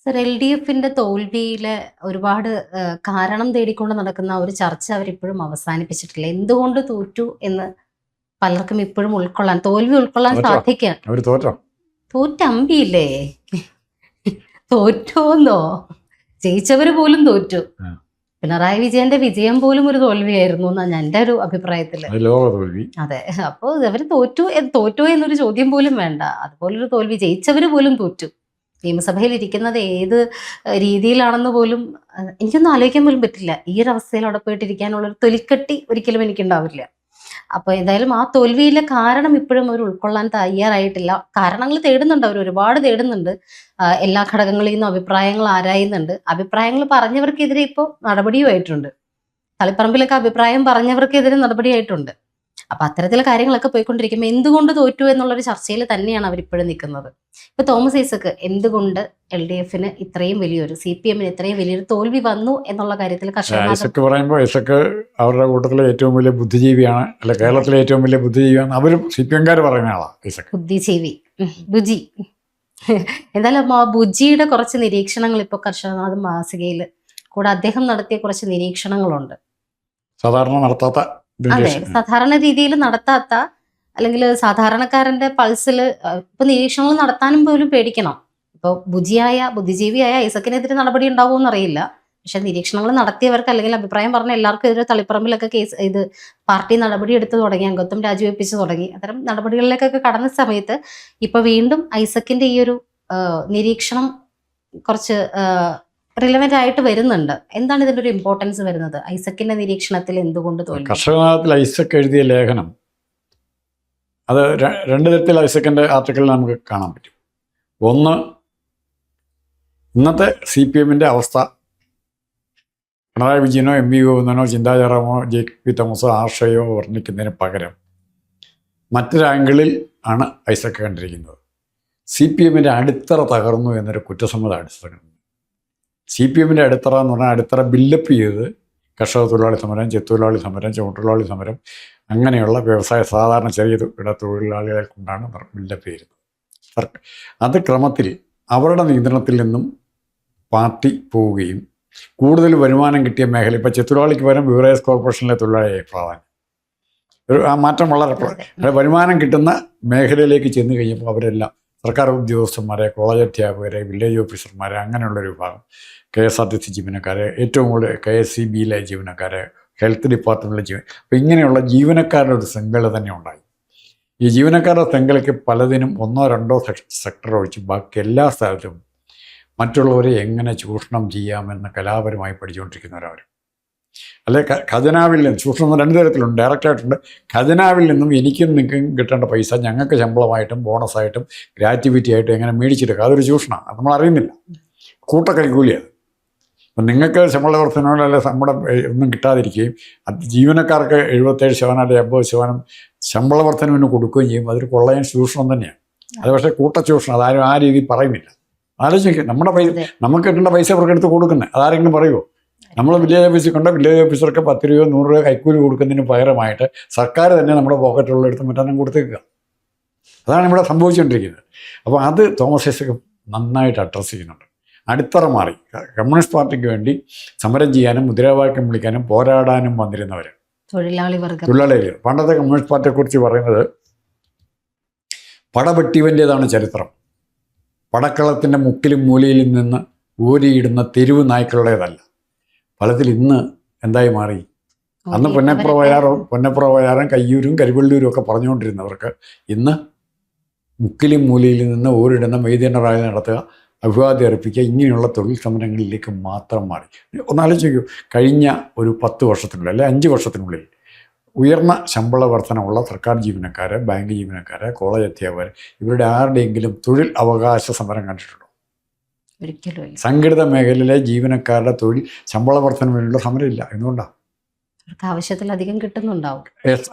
Sir L D എഫിന്റെ തോൽവിയിലെ ഒരുപാട് കാരണം തേടിക്കൊണ്ട് നടക്കുന്ന ഒരു ചർച്ച അവരിപ്പോഴും അവസാനിപ്പിച്ചിട്ടില്ല. എന്തുകൊണ്ട് തോറ്റു എന്ന് പലർക്കും ഇപ്പോഴും തോൽവി ഉൾക്കൊള്ളാൻ തോറ്റോ സാധിക്കാൻ അവർ തോറ്റോ തോറ്റമ്പിയില്ലേ തോറ്റോന്നോ ജയിച്ചവര് പോലും തോറ്റു. ആ, പിണറായി വിജയന്റെ വിജയം പോലും ഒരു തോൽവിയായിരുന്നു എന്നാണ് എൻ്റെ ഒരു അഭിപ്രായത്തില്. അത് ലോക തോൽവി. അതെ, അപ്പോൾ അവര് തോറ്റോ എന്നൊരു ചോദ്യം പോലും വേണ്ട. അതുപോലൊരു തോൽവി ജയിച്ചവര് പോലും തോറ്റു. നിയമസഭയിൽ ഇരിക്കുന്നത് ഏത് രീതിയിലാണെന്ന് പോലും എനിക്കൊന്നും ആലോചിക്കാൻ പോലും പറ്റില്ല. ഈ ഒരു അവസ്ഥയിൽ അവിടെ പോയിട്ടിരിക്കാനുള്ള ഒരു തൊലിക്കെട്ടി ഒരിക്കലും എനിക്കുണ്ടാവില്ല. അപ്പോൾ എന്തായാലും ആ തോൽവിയിലെ കാരണം ഇപ്പോഴും അവർ ഉൾക്കൊള്ളാൻ തയ്യാറായിട്ടില്ല. കാരണങ്ങൾ തേടുന്നുണ്ട്, അവർ ഒരുപാട് തേടുന്നുണ്ട്. എല്ലാ ഘടകങ്ങളിൽ നിന്നും അഭിപ്രായങ്ങൾ ആരായുന്നുണ്ട്. അഭിപ്രായങ്ങൾ പറഞ്ഞവർക്കെതിരെ ഇപ്പോൾ നടപടിയുമായിട്ടുണ്ട്. തളിപ്പറമ്പിലൊക്കെ അഭിപ്രായം പറഞ്ഞവർക്കെതിരെ നടപടിയായിട്ടുണ്ട്. അപ്പൊ അത്തരത്തിലുള്ള കാര്യങ്ങളൊക്കെ പോയിക്കൊണ്ടിരിക്കുമ്പോൾ എന്തുകൊണ്ട് തോറ്റു എന്നുള്ളൊരു ചർച്ചയിൽ തന്നെയാണ് അവരിപ്പോഴും നിൽക്കുന്നത്. ഇപ്പൊ തോമസ് ഐസക് എന്തുകൊണ്ട് എൽ ഡി എഫിന് ഇത്രയും വലിയൊരു CPM ഇത്രയും വലിയൊരു തോൽവി വന്നു എന്നുള്ള കാര്യത്തിൽ ഐസക്ക് പറയുമ്പോൾ ഐസക്ക് അവരുടെ കൂട്ടത്തിലെ ഏറ്റവും വലിയ ബുദ്ധിജീവിയാണ്, അല്ല കേരളത്തിലെ ഏറ്റവും വലിയ ബുദ്ധിജീവിയാണ് അവരും CPM-കാർ പറയുന്ന ആളാണ് ഐസക്ക്. ബുദ്ധിജീവി ബുജി. എന്തായാലും ആ ബുജിയുടെ കുറച്ച് നിരീക്ഷണങ്ങൾ ഇപ്പോൾ കർഷകനാഥ് മാസികയിൽ കൂടെ അദ്ദേഹം നടത്തിയ കുറച്ച് നിരീക്ഷണങ്ങളുണ്ട്. സാധാരണ നടത്താത്ത അതെ, സാധാരണ രീതിയിൽ നടത്താത്ത, അല്ലെങ്കിൽ സാധാരണക്കാരന്റെ പൾസിൽ ഇപ്പൊ നിരീക്ഷണങ്ങൾ നടത്താനും പോലും പേടിക്കണം. ഇപ്പോൾ ബുദ്ധിജീവിയായ ഐസക്കിനെതിരെ നടപടി ഉണ്ടാവുമെന്ന് അറിയില്ല. പക്ഷെ നിരീക്ഷണങ്ങൾ നടത്തിയവർക്ക് അല്ലെങ്കിൽ അഭിപ്രായം പറഞ്ഞ എല്ലാവർക്കും എതിരെ തളിപ്പറമ്പിലൊക്കെ പാർട്ടി നടപടി എടുത്തു തുടങ്ങി, അംഗത്വം രാജിവെപ്പിച്ചു തുടങ്ങി. അത്തരം നടപടികളിലേക്കൊക്കെ കടന്ന സമയത്ത് ഇപ്പൊ വീണ്ടും ഐസക്കിന്റെ ഈ ഒരു നിരീക്ഷണം കുറച്ച് റിലവൻ്റ് ആയിട്ട് വരുന്നുണ്ട്. എന്താണ് ഇതിന്റെ ഒരു ഇമ്പോർട്ടൻസ് വരുന്നത്? ഐസക്കിന്റെ നിരീക്ഷണത്തിൽ എന്തുകൊണ്ട് തോന്നി? കർഷകനാഥിൽ ഐസക്ക് എഴുതിയ ലേഖനം അത് രണ്ട് തരത്തിൽ ഐസക്കിൻ്റെ ആർട്ടിക്കിളിൽ നമുക്ക് കാണാൻ പറ്റും. ഒന്ന്, ഇന്നത്തെ CPM-ന്റെ അവസ്ഥ പിണറായി വിജയനോ MV ഗോവിന്ദനോ ചിന്താചാരമോ JP തോമസോ ആർഷയോ വർണ്ണിക്കുന്നതിന് പകരം മറ്റൊരു ആംഗിളിൽ ആണ് ഐസക്ക് കണ്ടിരിക്കുന്നത്. CPM-ന്റെ അടിത്തറ തകർന്നു എന്നൊരു കുറ്റസമ്മതം അടിസ്ഥാനം. CPM-ന്റെ അടിത്തറ എന്ന് പറഞ്ഞാൽ അടിത്തറ ബിൽഡപ്പ് ചെയ്ത് കർഷക തൊഴിലാളി സമരം, ചെത്തൊഴിലാളി സമരം, ചുമട്ടുതൊഴിലാളി സമരം, അങ്ങനെയുള്ള വ്യവസായ സാധാരണ ചെറിയ തൊഴിലാളികളെ കൊണ്ടാണ് ബിൽഡപ്പ് ചെയ്യുന്നത്. അത് ക്രമത്തിൽ അവരുടെ നിയന്ത്രണത്തിൽ നിന്നും പാർട്ടി പോവുകയും കൂടുതൽ വരുമാനം കിട്ടിയ മേഖല, ഇപ്പോൾ ചെത്തൊഴിലാളിക്ക് പകരം ബിവറേജ് കോർപ്പറേഷനിലെ തൊഴിലാളിയായി പ്രാധാന്യം, ആ മാറ്റം വളരെ വരുമാനം കിട്ടുന്ന മേഖലയിലേക്ക് ചെന്ന് കഴിഞ്ഞപ്പോൾ അവരെല്ലാം സർക്കാർ ഉദ്യോഗസ്ഥന്മാരെ, കോളേജ് അധ്യാപകരെ, വില്ലേജ് ഓഫീസർമാരെ, അങ്ങനെയുള്ളൊരു വിഭാഗം, KSRTC ജീവനക്കാരെ, ഏറ്റവും കൂടുതൽ KSEB-യിലെ ജീവനക്കാരെ, ഹെൽത്ത് ഡിപ്പാർട്ട്മെൻറ്റിലെ അപ്പോൾ ഇങ്ങനെയുള്ള ജീവനക്കാരുടെ ഒരു ശൃംഖല തന്നെ ഉണ്ടായി. ഈ ജീവനക്കാരുടെ ശൃംഖലയ്ക്ക് പലതിനും ഒന്നോ രണ്ടോ സെക്ടർ ഒഴിച്ച് ബാക്കി എല്ലാ സ്ഥലത്തും മറ്റുള്ളവരെ എങ്ങനെ ചൂഷണം ചെയ്യാമെന്ന് കലാപരമായി പഠിച്ചുകൊണ്ടിരിക്കുന്നവരവർ. അല്ലെ, ഖജനാവിൽ നിന്ന് ചൂഷണം രണ്ട് തരത്തിലുണ്ട്. ഡയറക്റ്റായിട്ടുണ്ട്. ഖജനാവിൽ നിന്നും എനിക്കും നിങ്ങൾക്കും കിട്ടേണ്ട പൈസ ഞങ്ങൾക്ക് ശമ്പളമായിട്ടും ബോണസായിട്ടും ഗ്രാറ്റുവിറ്റി ആയിട്ടും എങ്ങനെ മേടിച്ചെടുക്കുക, അതൊരു ചൂഷണമാണ്. അത് നമ്മൾ അറിയുന്നില്ല. കൂട്ടക്കൈക്കൂലിയത്. അപ്പം നിങ്ങൾക്ക് ശമ്പള വർധനയോടെ അല്ലെ നമ്മുടെ ഒന്നും കിട്ടാതിരിക്കുകയും അത് ജീവനക്കാർക്ക് 77% അല്ലെങ്കിൽ 80% ശമ്പള വർധനവിന് കൊടുക്കുകയും ചെയ്യും. അതൊരു കൊള്ളയൻ ചൂഷണം തന്നെയാണ്. അത് പക്ഷേ കൂട്ടച്ചൂഷണം, അതാരും ആ രീതിയിൽ പറയുന്നില്ല. ആലോചിക്കുക, നമ്മുടെ പൈസ നമുക്ക് കിട്ടേണ്ട പൈസ അവർക്ക് എടുത്ത് കൊടുക്കുന്നത് അതാരെങ്കിലും പറയുമോ? നമ്മൾ വില്ലേജ് ഓഫീസിൽ കൊണ്ട് വില്ലേജ് ഓഫീസർക്ക് 10 രൂപയോ 100 രൂപയോ കൈക്കൂലി കൊടുക്കുന്നതിന് പകരമായിട്ട് സർക്കാർ തന്നെ നമ്മുടെ പോക്കറ്റുള്ള എടുത്ത് മറ്റൊന്നും കൊടുത്തേക്കുക. അതാണ് ഇവിടെ സംഭവിച്ചുകൊണ്ടിരിക്കുന്നത്. അപ്പോൾ അത് തോമസ് ഐസക് നന്നായിട്ട് അഡ്രസ്സ് ചെയ്യുന്നുണ്ട്. അടിത്തറ മാറി. കമ്മ്യൂണിസ്റ്റ് പാർട്ടിക്ക് വേണ്ടി സമരം ചെയ്യാനും മുദ്രാവാക്യം വിളിക്കാനും പോരാടാനും വന്നിരുന്നവർ തൊഴിലാളികൾ. പണ്ടത്തെ കമ്മ്യൂണിസ്റ്റ് പാർട്ടിയെക്കുറിച്ച് പറയുന്നത് പടവെട്ടിവൻ്റേതാണ് ചരിത്രം, പടക്കളത്തിൻ്റെ മുക്കിലും മൂലയിലും നിന്ന് ഊരിയിടുന്ന തെരുവ് നായ്ക്കളുടേതല്ല. ഫലത്തിൽ ഇന്ന് എന്തായി മാറി? അന്ന് പൊന്നപ്ര വയാറും കയ്യൂരും കരിവള്ളൂരും ഒക്കെ പറഞ്ഞുകൊണ്ടിരുന്നവർക്ക് ഇന്ന് മുക്കിലും മൂലയിൽ നിന്ന് ഊരിടുന്ന മെയ്തീണ്ട റാലി നടത്തുക, അഭിവാദ്യം അർപ്പിക്കുക, ഇങ്ങനെയുള്ള തൊഴിൽ സമരങ്ങളിലേക്ക് മാത്രം മാറി. ഒന്നാലോചിക്കൂ, കഴിഞ്ഞ ഒരു 10 വർഷത്തിനുള്ളിൽ അല്ലെ 5 വർഷത്തിനുള്ളിൽ ഉയർന്ന ശമ്പള വർധനമുള്ള സർക്കാർ ജീവനക്കാർ, ബാങ്ക് ജീവനക്കാർ, കോളേജ് അധ്യാപകർ, ഇവരുടെ ആരുടെയെങ്കിലും തൊഴിൽ അവകാശ സമരം കണ്ടിട്ടുണ്ടോ? സംഘടിത മേഖലയിലെ ജീവനക്കാരുടെ തൊഴിൽ ശമ്പള വർധനവിനുള്ള സമരമില്ല. എന്തുകൊണ്ടാണ്? ആവശ്യത്തിലധികം കിട്ടുന്നുണ്ടാവും.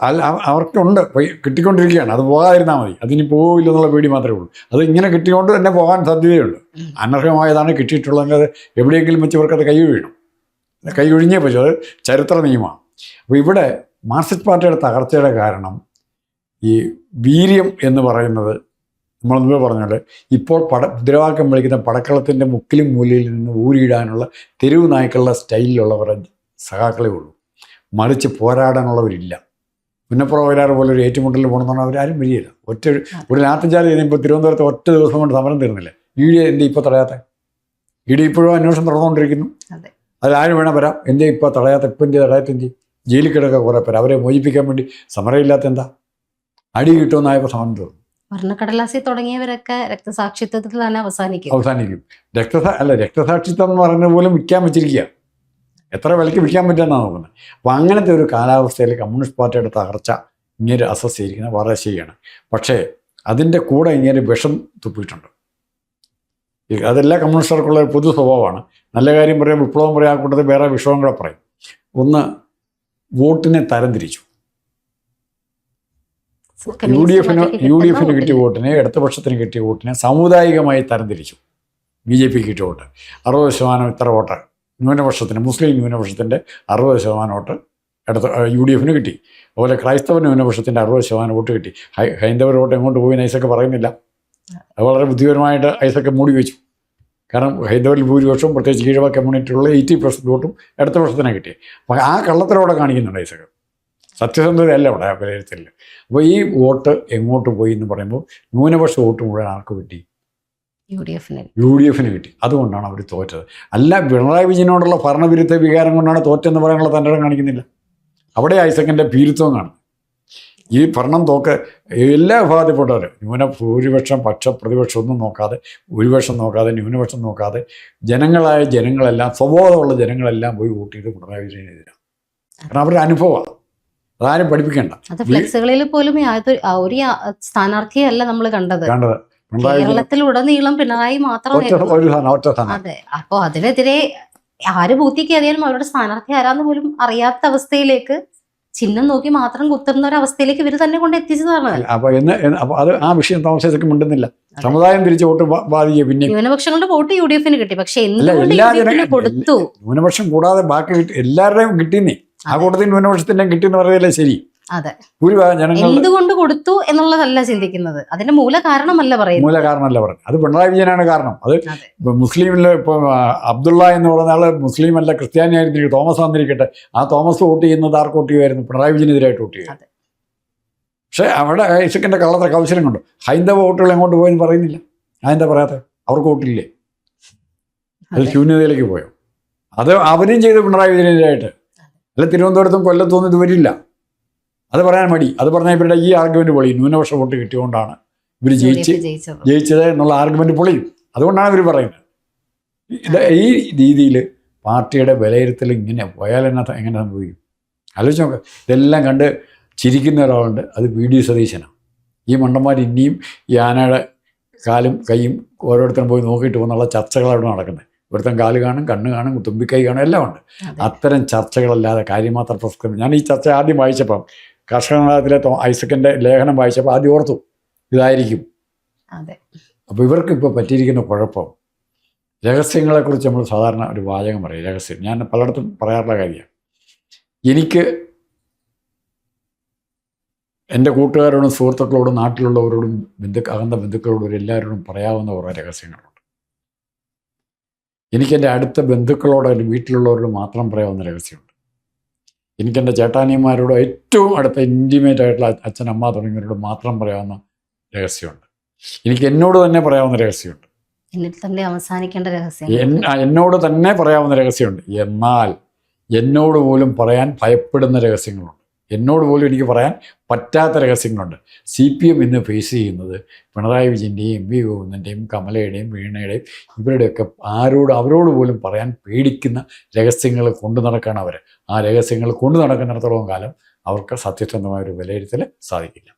അവർക്കുണ്ട്, കിട്ടിക്കൊണ്ടിരിക്കുകയാണ്. അത് പോകാതിരുന്നാൽ മതി. അതിന് പോവില്ലെന്നുള്ള പേടി മാത്രമേ ഉള്ളൂ. അത് ഇങ്ങനെ കിട്ടിക്കൊണ്ട് തന്നെ പോകാൻ സാധ്യതയുണ്ട്. അനർഹമായതാണ് കിട്ടിയിട്ടുള്ളതെങ്കിൽ അത് എവിടെയെങ്കിലും വെച്ച് ഇവർക്കത് കൈ ഒഴിഞ്ഞേ പറ്റും. അത് ചരിത്ര നിയമമാണ്. അപ്പോൾ ഇവിടെ മാർക്സിസ്റ്റ് പാർട്ടിയുടെ തകർച്ചയുടെ കാരണം ഈ വീര്യം എന്ന് പറയുന്നത് നമ്മൾ മുമ്പ് പറഞ്ഞാൽ ഇപ്പോൾ മുദ്രാവാക്യം വിളിക്കുന്ന പടക്കളത്തിൻ്റെ മുക്കിലും മൂലയിൽ നിന്ന് ഊരിയിടാനുള്ള തെരുവ് നായ്ക്കളുടെ സ്റ്റൈലിലുള്ളവരെ സഖാക്കളേ ഉള്ളൂ. മറിച്ച് പോരാടാനുള്ളവരില്ല. പുന്നപ്പുറവരാറ് പോലെ ഒരു ഏറ്റുമുട്ടലിൽ പോകണമെന്ന് പറഞ്ഞാൽ അവരാരും വരികയില്ല. ഒരു ലാത്തിച്ചാൽ കഴിഞ്ഞപ്പോൾ തിരുവനന്തപുരത്ത് ഒറ്റ ദിവസം കൊണ്ട് സമരം തീർന്നില്ല. ഇ.ഡി. എന്തേ ഇപ്പോൾ തടയാത്ത? ഇ.ഡി. ഇപ്പോഴും അന്വേഷണം നടന്നുകൊണ്ടിരിക്കുന്നു. അതിലാരും വേണം വരാം. എന്തേ ഇപ്പോൾ തടയാത്ത? ഇപ്പം എന്ത് തടയാത്ത? എന്ത് ജയിലിൽ കിടക്കുക കുറേ പേര്. അവരെ മോചിപ്പിക്കാൻ വേണ്ടി സമരമില്ലാത്ത എന്താ? അടി കിട്ടുമെന്നായപ്പോൾ സമരം തീർന്നു. വർണ്ണക്കടലാസിൽ തുടങ്ങിയവരൊക്കെ രക്തസാക്ഷിത്വത്തിൽ തന്നെ അവസാനിക്കും. രക്തസാക്ഷിത്വം എന്ന് പറയുന്നത് പോലും വിൽക്കാൻ വെച്ചിരിക്കുക. എത്ര വിലയ്ക്ക് വിൽക്കാൻ പറ്റുമെന്നാണ് നോക്കുന്നത്. അപ്പോൾ അങ്ങനത്തെ ഒരു കാലാവസ്ഥയിൽ കമ്മ്യൂണിസ്റ്റ് പാർട്ടിയുടെ തകർച്ച ഇങ്ങനെ അസസ് ചെയ്തിരിക്കുന്നത് വളരെ ശരിയാണ്. പക്ഷേ അതിൻ്റെ കൂടെ ഇങ്ങനെ വിഷം തുപ്പിയിട്ടുണ്ട്. അതെല്ലാ കമ്മ്യൂണിസ്റ്റുകാർക്കുള്ള ഒരു പൊതു സ്വഭാവമാണ്. നല്ല കാര്യം പറയാം, വിപ്ലവം പറയാം, ആ കൂട്ടത്തിൽ വേറെ വിഷയവും കൂടെ പറയും. ഒന്ന്, വോട്ടിനെ തരംതിരിച്ചു. യു ഡി എഫിന് കിട്ടിയ വോട്ടിനെ, ഇടതുപക്ഷത്തിന് കിട്ടിയ വോട്ടിനെ സാമുദായികമായി തരംതിരിച്ചു. BJP കിട്ടിയ വോട്ട് 60% ഇത്ര വോട്ട് ന്യൂനപക്ഷത്തിന്, മുസ്ലിം ന്യൂനപക്ഷത്തിൻ്റെ 60% വോട്ട് UDF കിട്ടി. അതുപോലെ ക്രൈസ്തവ ന്യൂനപക്ഷത്തിൻ്റെ 60% വോട്ട് കിട്ടി. ഹൈന്ദവ വോട്ട് എങ്ങോട്ട് പോയി ഐസക്ക് പറയുന്നില്ല. അത് വളരെ ബുദ്ധിപരമായിട്ട് ഐസക്ക് മൂടി വെച്ചു. കാരണം ഹൈന്ദവരിൽ ഭൂരിപക്ഷവും പ്രത്യേകിച്ച് ഈഴവ കമ്മ്യൂണിറ്റിയുള്ള 80% വോട്ടും ഇടതുപക്ഷത്തിനെ കിട്ടി. അപ്പോൾ ആ കള്ളത്തിലൂടെ കാണിക്കുന്നുണ്ട് ഐസക്ക്. സത്യസന്ധതയല്ല അവിടെ വിലയിരുത്തലില്ല. അപ്പോൾ ഈ വോട്ട് എങ്ങോട്ട് പോയി എന്ന് പറയുമ്പോൾ ന്യൂനപക്ഷ വോട്ട് മുഴുവൻ ആർക്ക് കിട്ടി? UDF കിട്ടി. അതുകൊണ്ടാണ് അവർ തോറ്റത്. അല്ല, പിണറായി വിജയനോടുള്ള ഭരണവിരുദ്ധ വികാരം കൊണ്ടാണ് തോറ്റെന്ന് പറയാനുള്ള തൻ്റെ ഇടം കാണിക്കുന്നില്ല. അവിടെ ഐസക്കിൻ്റെ ഭീരുത്വം കാണും. ഈ ഭരണം എല്ലാ വിഭാഗത്തിൽപ്പെട്ടവരും ഭൂരിപക്ഷം, പ്രതിപക്ഷം ഒന്നും നോക്കാതെ, ഭൂരിപക്ഷം നോക്കാതെ, ന്യൂനപക്ഷം നോക്കാതെ ജനങ്ങളെല്ലാം, സ്വബോധമുള്ള ജനങ്ങളെല്ലാം പോയി വോട്ട് ചെയ്ത് പിണറായി വിജയനെതിരാണ്. കാരണം അവരുടെ അനുഭവമാണ്. അതാരും പഠിപ്പിക്കേണ്ട. ഫ്ലെക്സുകളിൽ പോലും ഒരു സ്ഥാനാർത്ഥിയല്ല നമ്മൾ കണ്ടത്. കേരളത്തിലുടനീളം പിണറായി മാത്രം. അതെ, അപ്പൊ അതിനെതിരെ ആര് ബൂത്തി കയറിയാലും അവരുടെ സ്ഥാനാർത്ഥി ആരാന്ന് പോലും അറിയാത്ത അവസ്ഥയിലേക്ക്, ചിഹ്നം നോക്കി മാത്രം കുത്തുന്ന ഒരു അവസ്ഥയിലേക്ക് ഇവർ തന്നെ കൊണ്ട് എത്തിച്ചതാണ്. അപ്പൊ അത് ആ വിഷയം താമസിച്ചൊക്കെ മിണ്ടുന്നില്ല. സമുദായം തിരിച്ച് വോട്ട് ബാധിക്കുക. പിന്നെ ന്യൂനപക്ഷങ്ങളുടെ വോട്ട് UDF കിട്ടി. പക്ഷെ കൊടുത്തു. ന്യൂനപക്ഷം കൂടാതെ ബാക്കി എല്ലാവരുടെയും കിട്ടിയെന്നേ. ആ കൂട്ടത്തിൽ ന്യൂനപക്ഷത്തിന്റെ കിട്ടിയെന്ന് പറയുകയല്ലേ ശരി. അതെ, എന്തുകൊണ്ട് കൊടുത്തു എന്നുള്ളതല്ല ചിന്തിക്കുന്നത്. അതിന്റെ മൂല കാരണമല്ല പറയുന്നത്. അത് പിണറായി വിജയനാണ് കാരണം. അത് മുസ്ലിമില് ഇപ്പൊ അബ്ദുള്ള എന്ന് പറയുന്ന ആള് മുസ്ലിം അല്ല, ക്രിസ്ത്യാനി ആയിരുന്നിരിക്കും, തോമസ് ആണെന്നിരിക്കട്ടെ. ആ തോമസ് വോട്ട് ചെയ്യുന്നത് ആർക്ക് വോട്ട് ചെയ്യുമായിരുന്നു? പിണറായി വിജയനെതിരായിട്ട് വോട്ട് ചെയ്യും. പക്ഷെ അവിടെ ഐസക്കിന്റെ കള്ളത്ര കൗശലം കൊണ്ട് ഹൈന്ദവ വോട്ടുകൾ എങ്ങോട്ട് പോയെന്ന് പറയുന്നില്ല. അതെന്താ പറയാത്ത? അവർക്ക് വോട്ടില്ലേ? അത് ശൂന്യതയിലേക്ക് പോയോ? അത് അവരും ചെയ്ത് പിണറായി വിജയനെതിരായിട്ട്. അല്ല, തിരുവനന്തപുരത്തും കൊല്ലത്തൊന്നും ഇത് വരില്ല. അത് പറയാൻ മടി. അത് പറഞ്ഞാൽ ഇവരുടെ ഈ ആർഗ്യുമെന്റ് പൊളിയും. ന്യൂനപക്ഷ വോട്ട് കിട്ടിയതുകൊണ്ടാണ് ഇവർ ജയിച്ചത് എന്നുള്ള ആർഗ്യുമെന്റ് പൊളിയും. അതുകൊണ്ടാണ് ഇവർ പറയുന്നത്. ഈ രീതിയിൽ പാർട്ടിയുടെ വിലയിരുത്തൽ ഇങ്ങനെ പോയാൽ എങ്ങനെ സംഭവിക്കും? ആലോചിച്ച് നോക്കാം. ഇതെല്ലാം കണ്ട് ചിരിക്കുന്ന ഒരാളുണ്ട്, അത് VD സതീശനാണ്. ഈ മണ്ടന്മാർ ഇനിയും ഈ ആനയുടെ കാലും കൈയും ഓരോരുത്തരും പോയി നോക്കിയിട്ട് പോകുന്നുള്ള ചർച്ചകളവിടെ നടക്കുന്നത്. ഒരുത്തൻ കാല് കാണും, കണ്ണ് കാണും, തുമ്പിക്കൈ കാണും, എല്ലാം ഉണ്ട്. അത്തരം ചർച്ചകളല്ലാതെ കാര്യമാത്ര പ്രസ്താവന. ഞാൻ ഈ ചർച്ച ആദ്യം വായിച്ചപ്പം, കർഷകനാഥത്തിലെ ഐസക്കിൻ്റെ ലേഖനം വായിച്ചപ്പോൾ ആദ്യം ഓർത്തു ഇതായിരിക്കും. അപ്പോൾ ഇവർക്ക് ഇപ്പോൾ പറ്റിയിരിക്കുന്ന കുഴപ്പം, രഹസ്യങ്ങളെക്കുറിച്ച് നമ്മൾ സാധാരണ ഒരു വാചകം പറയും, രഹസ്യം. ഞാൻ പലയിടത്തും പറയാറുള്ള കാര്യമാണ്. എനിക്ക് എൻ്റെ കൂട്ടുകാരോടും സുഹൃത്തുക്കളോടും നാട്ടിലുള്ളവരോടും അകന്ന ബന്ധുക്കളോടും എല്ലാവരോടും പറയാവുന്ന കുറേ രഹസ്യങ്ങളുണ്ട്. എനിക്കെൻ്റെ അടുത്ത ബന്ധുക്കളോട്, എൻ്റെ വീട്ടിലുള്ളവരോട് മാത്രം പറയാവുന്ന രഹസ്യമുണ്ട്. എനിക്കെൻ്റെ ചേട്ടാനിയന്മാരോട് ഏറ്റവും അടുത്ത ഇൻറ്റിമേറ്റ് ആയിട്ടുള്ള അച്ഛൻ, അമ്മ തുടങ്ങിയവരോട് മാത്രം പറയാവുന്ന രഹസ്യമുണ്ട്. എനിക്ക് എന്നോട് തന്നെ പറയാവുന്ന രഹസ്യമുണ്ട്. എന്നോട് തന്നെ പറയാവുന്ന രഹസ്യമുണ്ട്. എന്നാൽ എന്നോട് പോലും പറയാൻ ഭയപ്പെടുന്ന രഹസ്യങ്ങളുണ്ട്. എന്നോട് പോലും എനിക്ക് പറയാൻ പറ്റാത്ത രഹസ്യങ്ങളുണ്ട്. CPM ഇന്ന് ഫേസ് ചെയ്യുന്നത് പിണറായി വിജയൻ്റെയും MV ഗോവിന്ദൻ്റെയും കമലയുടെയും വീണയുടെയും ഇവരുടെയൊക്കെ അവരോട് പോലും പറയാൻ പേടിക്കുന്ന രഹസ്യങ്ങൾ കൊണ്ടു നടക്കുകയാണ് അവർ. ആ രഹസ്യങ്ങൾ കൊണ്ടു നടക്കുന്നിടത്തോളം കാലം അവർക്ക് സത്യസന്ധമായ ഒരു വിലയിരുത്തൽ സാധിക്കില്ല.